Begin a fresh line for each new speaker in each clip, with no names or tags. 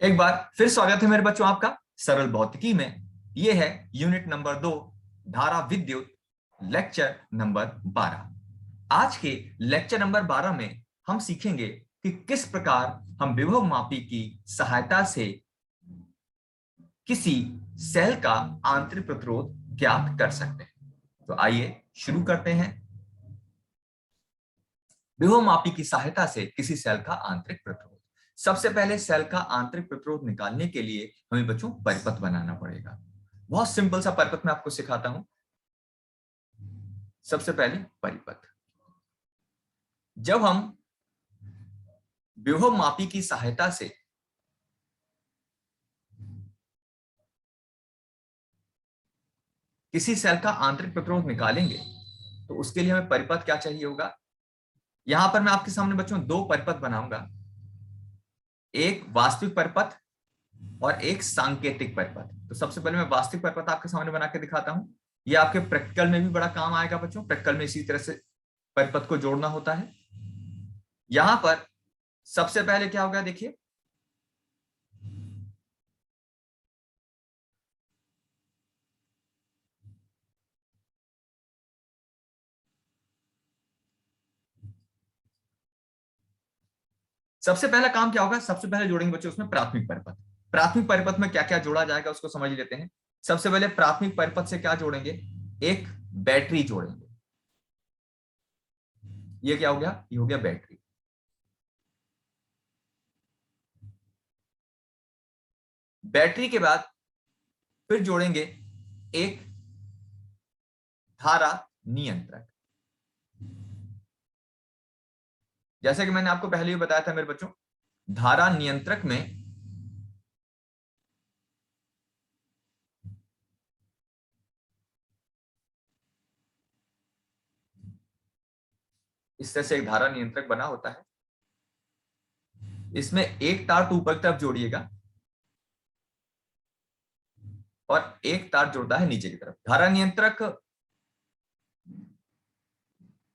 एक बार फिर स्वागत है मेरे बच्चों आपका सरल भौतिकी में। यह है यूनिट नंबर 2, धारा विद्युत, लेक्चर नंबर 12। आज के लेक्चर नंबर 12 में हम सीखेंगे कि किस प्रकार हम विभव मापी की सहायता से किसी सेल का आंतरिक प्रतिरोध ज्ञात कर सकते हैं। तो आइए शुरू करते हैं। विभव मापी की सहायता से किसी सेल का आंतरिक प्रतिरोध। सबसे पहले सेल का आंतरिक प्रतिरोध निकालने के लिए हमें बच्चों परिपथ बनाना पड़ेगा। बहुत सिंपल सा परिपथ मैं आपको सिखाता हूं। सबसे पहले परिपथ, जब हम विभव मापी की सहायता से किसी सेल का आंतरिक प्रतिरोध निकालेंगे तो उसके लिए हमें परिपथ क्या चाहिए होगा। यहां पर मैं आपके सामने बच्चों दो परिपथ बनाऊंगा, एक वास्तविक परिपथ और एक सांकेतिक परिपथ। तो सबसे पहले मैं वास्तविक परिपथ आपके सामने बना के दिखाता हूं। ये आपके प्रैक्टिकल में भी बड़ा काम आएगा बच्चों। प्रैक्टिकल में इसी तरह से परिपथ को जोड़ना होता है। यहां पर सबसे पहले क्या होगा, देखिए सबसे पहला काम क्या होगा, सबसे पहले जोड़ेंगे बच्चों उसमें प्राथमिक परिपथ। प्राथमिक परिपथ में क्या क्या जोड़ा जाएगा उसको समझ लेते हैं। सबसे पहले प्राथमिक परिपथ से क्या जोड़ेंगे, एक बैटरी जोड़ेंगे। ये क्या हो गया, ये हो गया बैटरी। बैटरी के बाद फिर जोड़ेंगे एक धारा नियंत्रक। जैसे कि मैंने आपको पहले ही बताया था मेरे बच्चों, धारा नियंत्रक में इस तरह से एक धारा नियंत्रक बना होता है। इसमें एक तार तो ऊपर की तरफ जोड़िएगा और एक तार जुड़ता है नीचे की तरफ। धारा नियंत्रक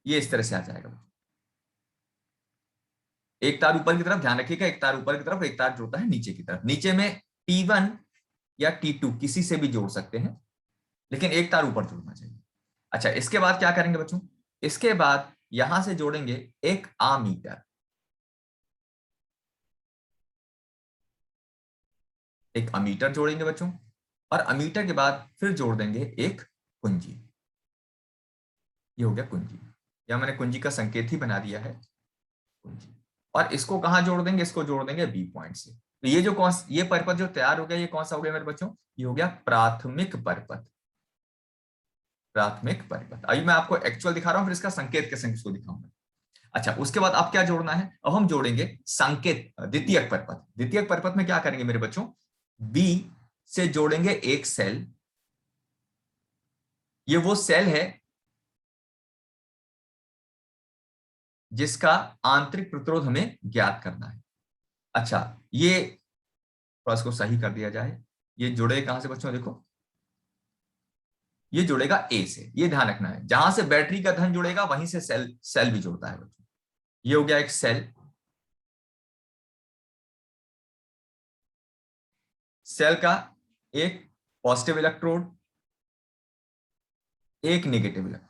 ये इस तरह से आ जाएगा। एक तार ऊपर की तरफ, ध्यान रखिएगा, एक तार ऊपर की तरफ, एक तार जुड़ता है नीचे की तरफ। नीचे में T1 या T2 किसी से भी जोड़ सकते हैं, लेकिन एक तार ऊपर जुड़ना चाहिए। अच्छा, इसके बाद क्या करेंगे बच्चों, इसके बाद यहां से जोड़ेंगे एक आमीटर। एक अमीटर जोड़ेंगे बच्चों, और अमीटर के बाद फिर जोड़ देंगे एक कुंजी। ये हो गया कुंजी, या मैंने कुंजी का संकेत ही बना दिया है, कुंजी। और इसको कहां जोड़ देंगे, इसको जोड़ देंगे बी पॉइंट से। तो ये जो ये परिपथ जो तैयार हो गया, ये कौन सा हो गया मेरे बच्चों, ये हो गया प्राथमिक परिपथ। प्राथमिक परिपथ। अभी मैं आपको एक्चुअल दिखा रहा हूं, फिर इसका संकेत कैसे इसको दिखाऊंगा। अच्छा, उसके बाद आप क्या जोड़ना है, अब हम जोड़ेंगे संकेत द्वितीयक परिपथ। द्वितीयक परिपथ में क्या करेंगे मेरे बच्चों, बी से जोड़ेंगे एक सेल। ये वो सेल है जिसका आंतरिक प्रतिरोध हमें ज्ञात करना है। अच्छा, ये थोड़ा इसको सही कर दिया जाए। ये जुड़े कहां से बच्चों, देखो ये जुड़ेगा ए से। ये ध्यान रखना है, जहां से बैटरी का धन जुड़ेगा वहीं से सेल सेल भी जुड़ता है बच्चों। ये हो गया एक सेल। सेल का एक पॉजिटिव इलेक्ट्रोड, एक नेगेटिव इलेक्ट्रोड,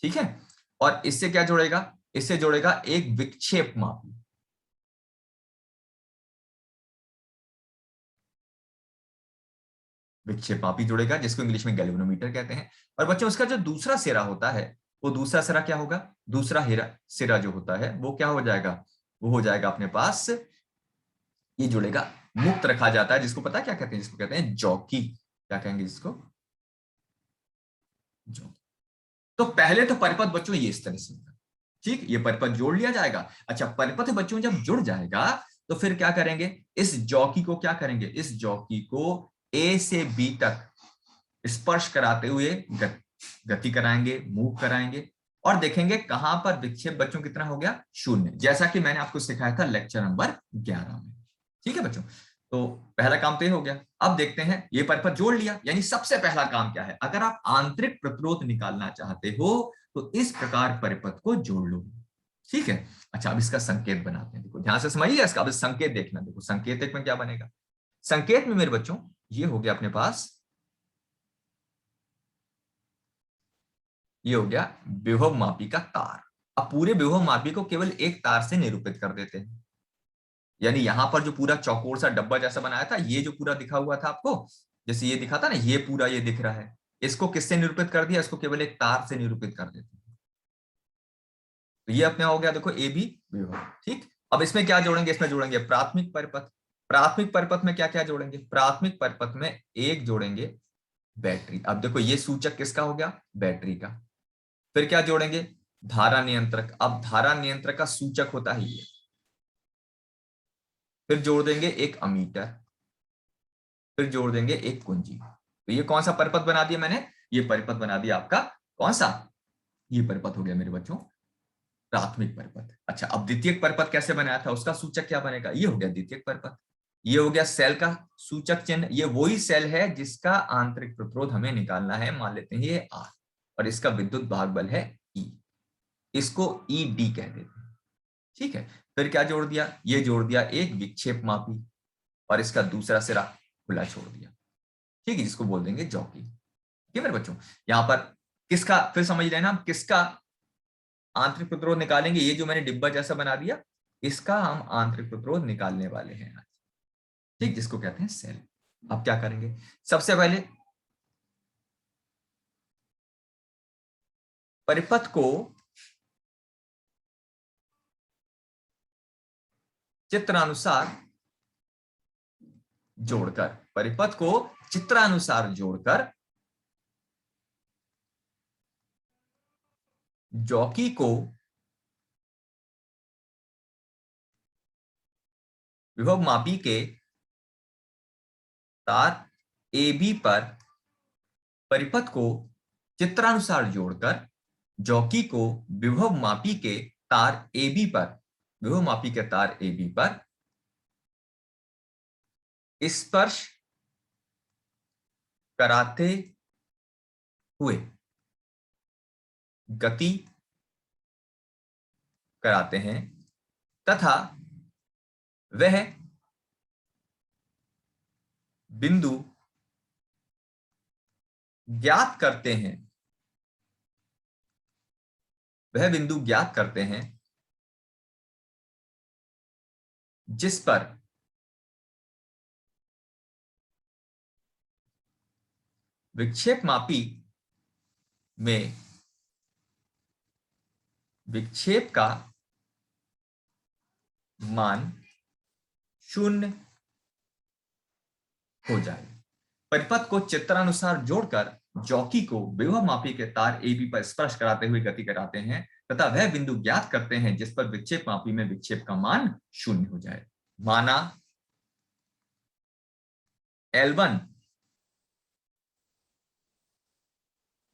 ठीक है। और इससे क्या जुड़ेगा, इससे जुड़ेगा एक विक्षेप मापी। विक्षेप मापी जुड़ेगा, जिसको इंग्लिश में गैल्वेनोमीटर कहते हैं। और बच्चों उसका जो दूसरा सिरा होता है, वो दूसरा सिरा क्या होगा, दूसरा सिरा जो होता है वो क्या हो जाएगा, वो हो जाएगा अपने पास, ये जुड़ेगा, मुक्त रखा जाता है, जिसको पता क्या कहते हैं, जिसको कहते हैं जॉकी। क्या कहेंगे जिसको, जॉकी। तो पहले तो परिपथ बच्चों ये इस तरह से होगा, ठीक, ये परिपथ जोड़ लिया जाएगा। अच्छा, परिपथ बच्चों जब जुड़ जाएगा तो फिर क्या करेंगे, इस जॉकी को क्या करेंगे, इस जॉकी को ए से बी तक स्पर्श कराते हुए गति कराएंगे, मूव कराएंगे, और देखेंगे कहां पर विक्षेप बच्चों कितना हो गया, 0, जैसा कि मैंने आपको सिखाया था लेक्चर नंबर 11 में। ठीक है बच्चों, तो पहला काम तो ये हो गया। अब देखते हैं, ये परिपथ जोड़ लिया, यानी सबसे पहला काम क्या है, अगर आप आंतरिक प्रतिरोध निकालना चाहते हो तो इस प्रकार परिपथ को जोड़ लो। ठीक है। अच्छा, अब इसका संकेत बनाते हैं, देखो ध्यान से समझिए इसका। अब संकेत देखना, देखो संकेत में क्या बनेगा। संकेत में मेरे बच्चों ये हो गया अपने पास, ये हो गया विभव मापी का तार। अब पूरे विभव मापी को केवल एक तार से निरूपित कर देते हैं। यानी यहां पर जो पूरा चौकोर सा डब्बा जैसा बनाया था, ये जो पूरा दिखा हुआ था आपको, जैसे ये दिखा था ना, ये पूरा ये दिख रहा है, इसको किससे निरूपित कर दिया, इसको केवल एक तार से निरूपित कर देते हैं। तो ये अपने हो गया देखो ए बी विभव। ठीक, अब इसमें क्या जोड़ेंगे, इसमें जोड़ेंगे प्राथमिक परिपथ। प्राथमिक परिपथ में क्या क्या जोड़ेंगे, प्राथमिक परिपथ में एक जोड़ेंगे बैटरी। अब देखो ये सूचक किसका हो गया, बैटरी का। फिर क्या जोड़ेंगे, धारा नियंत्रक। अब धारा नियंत्रक का सूचक होता है ये। फिर जोड़ देंगे एक अमीटर, फिर जोड़ देंगे एक कुंजी। तो ये कौन सा परिपथ बना दिया मैंने, ये परिपथ बना दिया आपका कौन सा, ये परिपथ हो गया मेरे बच्चों प्राथमिक परिपथ। अच्छा, अब द्वितीयक परिपथ कैसे बनाया था, उसका सूचक क्या बनेगा, ये हो गया द्वितीयक परिपथ। ये हो गया सेल का सूचक चिन्ह। ये वही सेल है जिसका आंतरिक प्रतिरोध हमें निकालना है, मान लेते हैं ये आर, और इसका विद्युत भाग बल है ई, इसको ई डी कह देते हैं। ठीक है, फिर क्या जोड़ दिया, ये जोड़ दिया एक विक्षेप मापी, और इसका दूसरा सिरा खुला छोड़ दिया। ठीक है, जिसको बोल देंगे जॉकी। ठीक है मेरे बच्चों, यहां पर किसका, फिर समझ रहे हैं ना, हम किसका आंतरिक प्रतिरोध निकालेंगे, ये जो मैंने डिब्बा जैसा बना दिया, इसका हम आंतरिक प्रतिरोध निकालने वाले हैं आज। ठीक, जिसको कहते हैं सेल। अब क्या करेंगे, सबसे पहले परिपथ को चित्रानुसार जोड़कर, परिपथ को चित्रानुसार जोड़कर जॉकी को विभव मापी के तार ए बी पर, परिपथ को चित्रानुसार जोड़कर जॉकी को विभव मापी के तार ए बी पर, विभव मापी के तार ए बी पर स्पर्श कराते हुए गति कराते हैं, तथा वह बिंदु ज्ञात करते हैं, वह बिंदु ज्ञात करते हैं जिस पर विक्षेप मापी में विक्षेप का मान 0 हो जाए। परिपथ को चित्रानुसार जोड़कर जॉकी को विभव मापी के तार ए बी पर स्पर्श कराते हुए गति कराते हैं, तथा वह बिंदु ज्ञात करते हैं जिस पर विक्षेप मापी में विक्षेप का मान 0 हो जाए। माना L1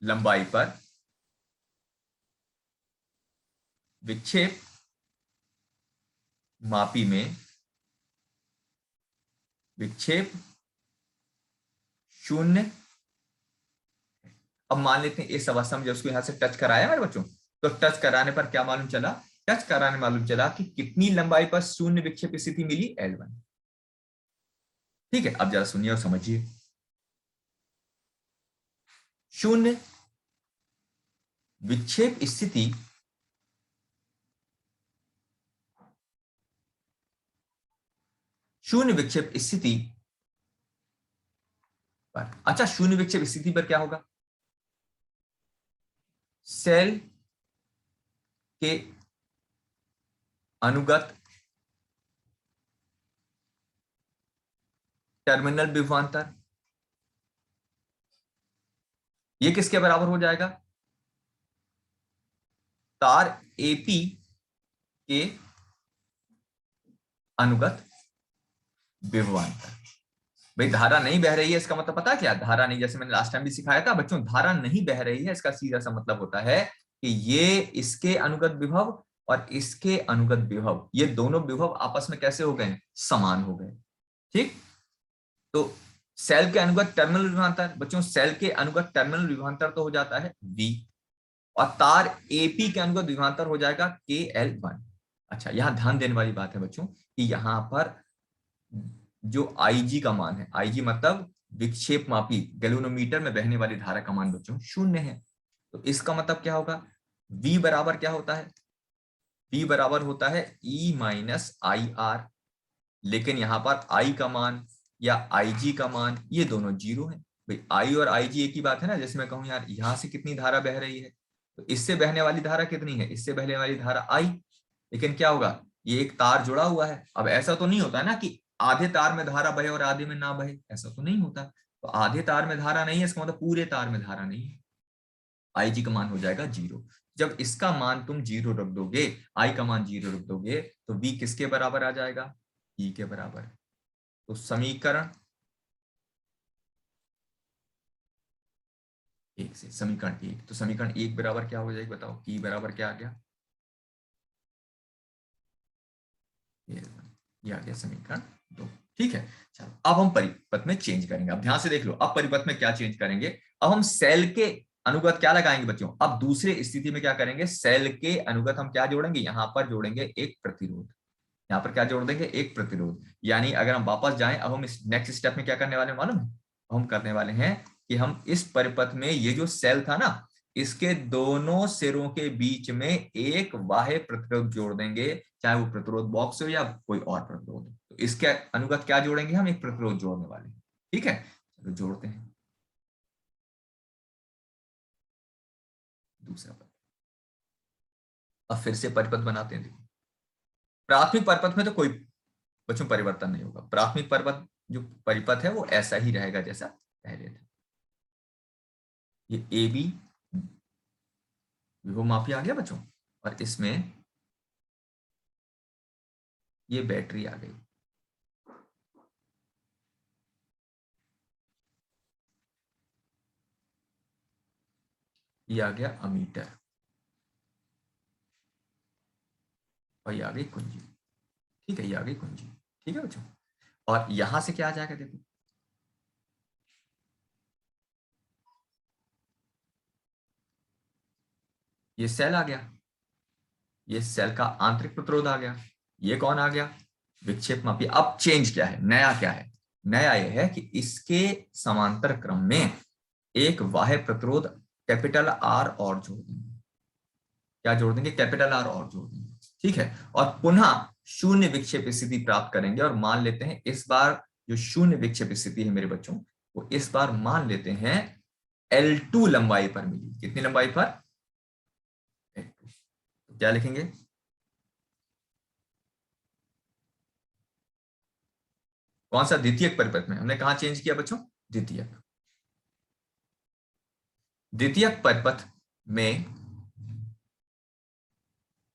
लंबाई पर विक्षेप मापी में विक्षेप 0। अब मान लेते हैं इस अवस्था में जब उसको यहां से टच कराया मेरे बच्चों, तो टच कराने पर क्या मालूम चला, टच कराने मालूम चला कि कितनी लंबाई पर 0 विक्षेप स्थिति मिली, L1। ठीक है, अब जरा सुनिए और समझिए। 0 विक्षेप स्थिति शून्य विक्षेप स्थिति पर, अच्छा शून्य विक्षेप स्थिति पर क्या होगा, सेल के अनुगत टर्मिनल विभवांतर, ये किसके बराबर हो जाएगा, तार एपी के अनुगत विभवांतर। भाई धारा नहीं बह रही है, इसका मतलब पता क्या, धारा नहीं, जैसे मैंने लास्ट टाइम भी सिखाया था बच्चों, धारा नहीं बह रही है, इसका सीधा सा मतलब होता है कि ये इसके अनुगत विभव और इसके अनुगत विभव, ये दोनों विभव आपस में कैसे हो गए, समान हो गए। ठीक, तो सेल के अनुगत टर्मिनल विभवांतर, बच्चों सेल के अनुगत टर्मिनल विभवांतर तो हो जाता है V, और तार एपी के अनुगत विभवांतर हो जाएगा KL1। अच्छा, यहां ध्यान देने वाली बात है बच्चों कि यहां पर जो IG का मान है, IG मतलब विक्षेप मापी गैल्वेनोमीटर में बहने वाली धारा का मान बच्चों 0 है। तो इसका मतलब क्या होगा, V बराबर क्या होता है, V बराबर होता है E माइनस IR। लेकिन यहां पर I का मान या IG का मान ये दोनों 0 है। भाई I और IG एक ही बात है ना। जैसे मैं कहूं यार यहां से कितनी धारा बह रही है, तो इससे बहने वाली धारा कितनी है, इससे बहने वाली धारा I। लेकिन क्या होगा, ये एक तार जुड़ा हुआ है। अब ऐसा तो नहीं होता ना कि आधे तार में धारा बहे और आधे में ना बहे, ऐसा तो नहीं होता। तो आधे तार में धारा नहीं है, इसका मतलब पूरे तार में धारा नहीं है। IG का मान हो जाएगा 0। जब इसका मान तुम 0 रख दोगे, I का मान 0 रख दोगे, तो V किसके बराबर आ जाएगा, E के बराबर। तो समीकरण 1 से समीकरण 1, तो समीकरण 1 बराबर क्या हो जाएगा बताओ, E बराबर क्या आ गया, ये आ गया समीकरण 2। ठीक है, चलो अब हम परिपथ में चेंज करेंगे। अब ध्यान से देख लो, अब परिपथ में क्या चेंज करेंगे। अब हम सेल के अनुगत क्या लगाएंगे बच्चों, अब दूसरे स्थिति में क्या करेंगे, सेल के अनुगत हम क्या जोड़ेंगे, यहां पर जोड़ेंगे एक प्रतिरोध। यहाँ पर क्या जोड़ देंगे, एक प्रतिरोध। यानी अगर हम वापस जाएं, अब हम इस नेक्स्ट स्टेप में क्या करने वाले हैं मालूम है, हम करने वाले हैं कि हम इस परिपथ में ये जो सेल था ना, इसके दोनों सिरों के बीच में एक बाह्य प्रतिरोध जोड़ देंगे, चाहे वो प्रतिरोध बॉक्स हो या कोई और प्रतिरोध हो। तो इसके अनुगत क्या जोड़ेंगे, हम एक प्रतिरोध जोड़ने वाले हैं। ठीक है, चलो जोड़ते हैं दूसरा पद। अब फिर से परिपथ बनाते हैं। देखो, प्राथमिक परिपथ में तो कोई बच्चों परिवर्तन नहीं होगा। प्राथमिक परिपथ जो परिपथ है वो ऐसा ही रहेगा जैसा पहले था। ये ए बी विभव मापी आ गया बच्चों, और इसमें ये बैटरी आ गई। ये आ गया अमीटर, और ये आ गई कुंजी। ठीक है, ये आ गई कुंजी। ठीक है बच्चों, और यहां से क्या आ जाएगा देखो, ये सेल आ गया, ये सेल का आंतरिक प्रतिरोध आ गया। ये कौन आ गया, विक्षेप मापी। अब चेंज क्या है, नया क्या है, नया यह है कि इसके समांतर क्रम में एक बाह्य प्रतिरोध कैपिटल आर और जोड़ देंगे। क्या जोड़ देंगे, कैपिटल आर और जोड़ देंगे। ठीक है, और पुनः शून्य विक्षेप स्थिति प्राप्त करेंगे, और मान लेते हैं इस बार जो शून्य विक्षेप स्थिति है मेरे बच्चों, वो इस बार मान लेते हैं L2 लंबाई पर मिली। कितनी लंबाई पर, L2। तो क्या लिखेंगे, कौन सा, द्वितीयक परिपथ में। हमने कहा चेंज किया बच्चों, द्वितीयक। द्वितीयक परिपथ में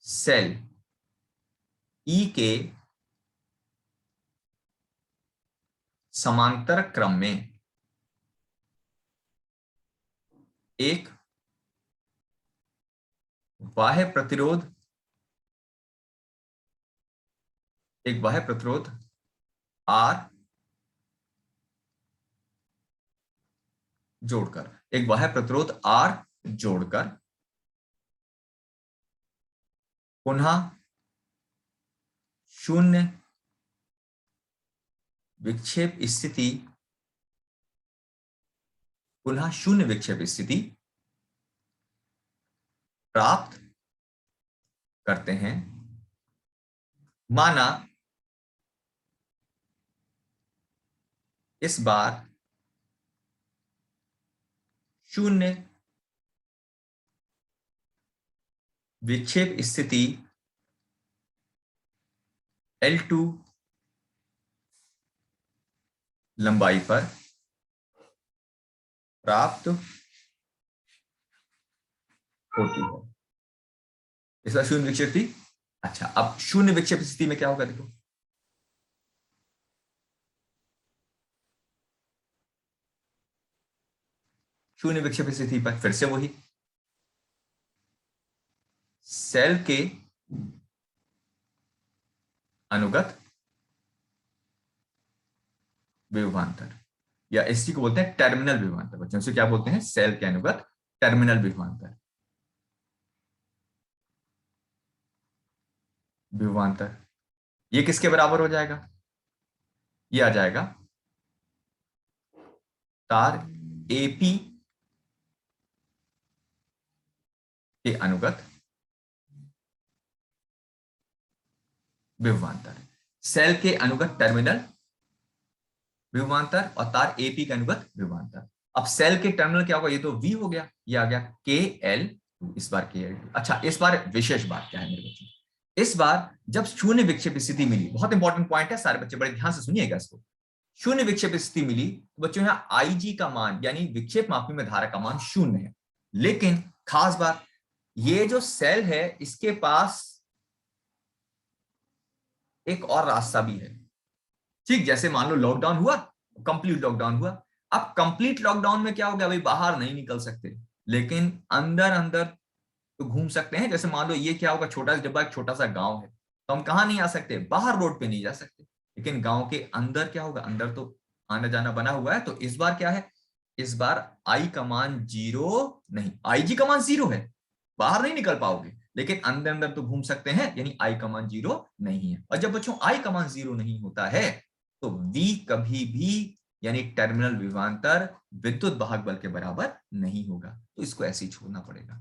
सेल ई के समांतर क्रम में एक बाह्य प्रतिरोध, एक बाह्य प्रतिरोध आर जोड़कर, एक बाह्य प्रतिरोध आर जोड़कर पुनः शून्य विक्षेप स्थिति, पुनः शून्य विक्षेप स्थिति प्राप्त करते हैं। माना इस बार शून्य विक्षेप स्थिति L2 लंबाई पर प्राप्त होती है। इस बार शून्य विक्षेप थी। अच्छा, अब शून्य विक्षेप स्थिति में क्या होगा देखो, शून्य विक्षेप स्थिति पर फिर से वही सेल के अनुगत विभवांतर, या इसी को बोलते हैं टर्मिनल विभवांतर। बच्चों से क्या बोलते हैं, सेल के अनुगत टर्मिनल विभवांतर। विभवांतर। ये किसके बराबर हो जाएगा? ये आ जाएगा तार एपी के अनुगत विभवांतर, सेल के अनुगत टर्मिनल विभवांतर और तार एपी के अनुगत विभवांतर। अब सेल के टर्मिनल क्या होगा? ये तो वी हो गया, ये आ गया के एल, इस बार के एल। अच्छा, इस बार विशेष बात क्या है मेरे बच्चों? इस बार जब शून्य विक्षेप स्थिति मिली, बहुत इंपॉर्टेंट पॉइंट है, सारे बच्चे बड़े ध्यान से सुनिएगा इसको। शून्य विक्षेप स्थिति मिली तो बच्चों यहाँ आई जी का मान यानी विक्षेप मापी में धारा का मान शून्य है। लेकिन खास बात, ये जो सेल है इसके पास एक और रास्ता भी है। ठीक, जैसे मान लो लॉकडाउन हुआ, कंप्लीट लॉकडाउन हुआ। अब कंप्लीट लॉकडाउन में क्या हो गया भाई? बाहर नहीं निकल सकते, लेकिन अंदर अंदर तो घूम सकते हैं। जैसे मान लो ये क्या होगा? छोटा डिब्बा, एक छोटा सा गांव है, तो हम कहाँ नहीं आ सकते? बाहर रोड पे नहीं जा सकते। लेकिन गांव के अंदर क्या होगा? अंदर तो आना जाना बना हुआ है। तो इस बार क्या है? इस बार आई का मान 0 नहीं, आई जी का मान 0 है, बाहर नहीं निकल पाओगे, लेकिन अंदर अंदर तो घूम सकते हैं, यानी आई का मान 0 नहीं है। और जब बच्चों आई का मान 0 नहीं होता है तो वी कभी भी यानी टर्मिनल विभवांतर विद्युत वाहक बल के बराबर नहीं होगा। तो इसको ऐसे ही छोड़ना पड़ेगा।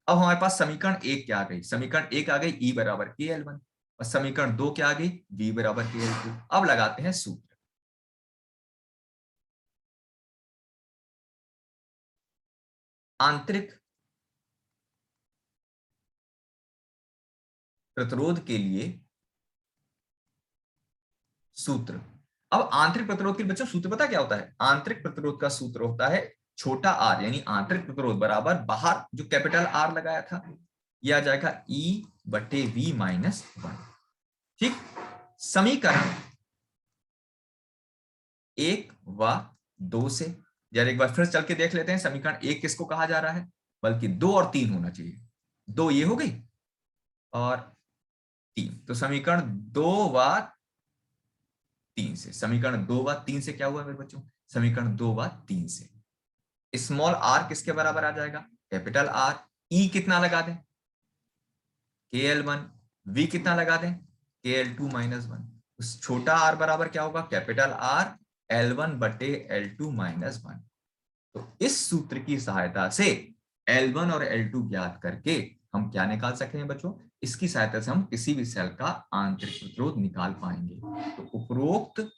अब हमारे पास समीकरण 1 क्या आ गई? समीकरण 1 आ गई E बराबर के एल वन, और समीकरण 2 क्या आ गई? V बराबर के एल टू। अब लगाते हैं सूत्र। आंतरिक प्रतिरोध के लिए सूत्र। अब आंतरिक प्रतिरोध के लिए बच्चों सूत्र पता क्या होता है? आंतरिक प्रतिरोध का सूत्र होता है छोटा r, यानी आंतरिक प्रतिरोध बराबर बाहर जो कैपिटल R लगाया था, यह आ जाएगा E/V - 1। ठीक, समीकरण 1 व 2 से यार एक बार फिर चल के देख लेते हैं। समीकरण 1 किसको कहा जा रहा है? बल्कि 2 और 3 होना चाहिए। 2 ये हो गई और 3, तो समीकरण 2 व 3 से, समीकरण 2 व 3 से क्या हुआ मेरे बच्चों? समीकरण 2 व 3 से स्मॉल r किसके बराबर आ जाएगा? Capital R। E कितना लगा दें? KL1। V कितना लगा दें? KL2 - 1। उस छोटा r बराबर क्या होगा? Capital R L1/L2 - 1। तो इस सूत्र की सहायता से L1 और L2 ज्ञात करके हम क्या निकाल सकते हैं बच्चों? इसकी सहायता से हम किसी भी सेल का आंतरिक प्रतिरोध निकाल पाएंगे। तो उपरोक्त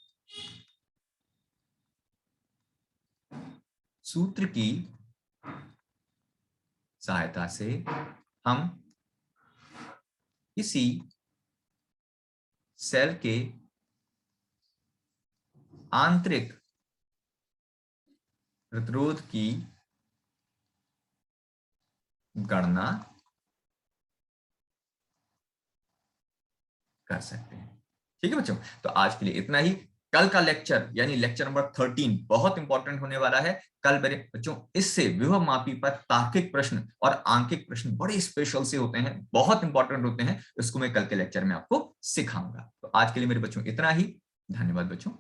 सूत्र की सहायता से हम किसी सेल के आंतरिक प्रतिरोध की गणना कर सकते हैं। ठीक है बच्चों, तो आज के लिए इतना ही। कल का लेक्चर यानी लेक्चर नंबर 13 बहुत इंपॉर्टेंट होने वाला है। कल मेरे बच्चों इससे विभव मापी पर तार्किक प्रश्न और आंकिक प्रश्न बड़े स्पेशल से होते हैं, बहुत इंपॉर्टेंट होते हैं। इसको मैं कल के लेक्चर में आपको सिखाऊंगा। तो आज के लिए मेरे बच्चों इतना ही। धन्यवाद बच्चों।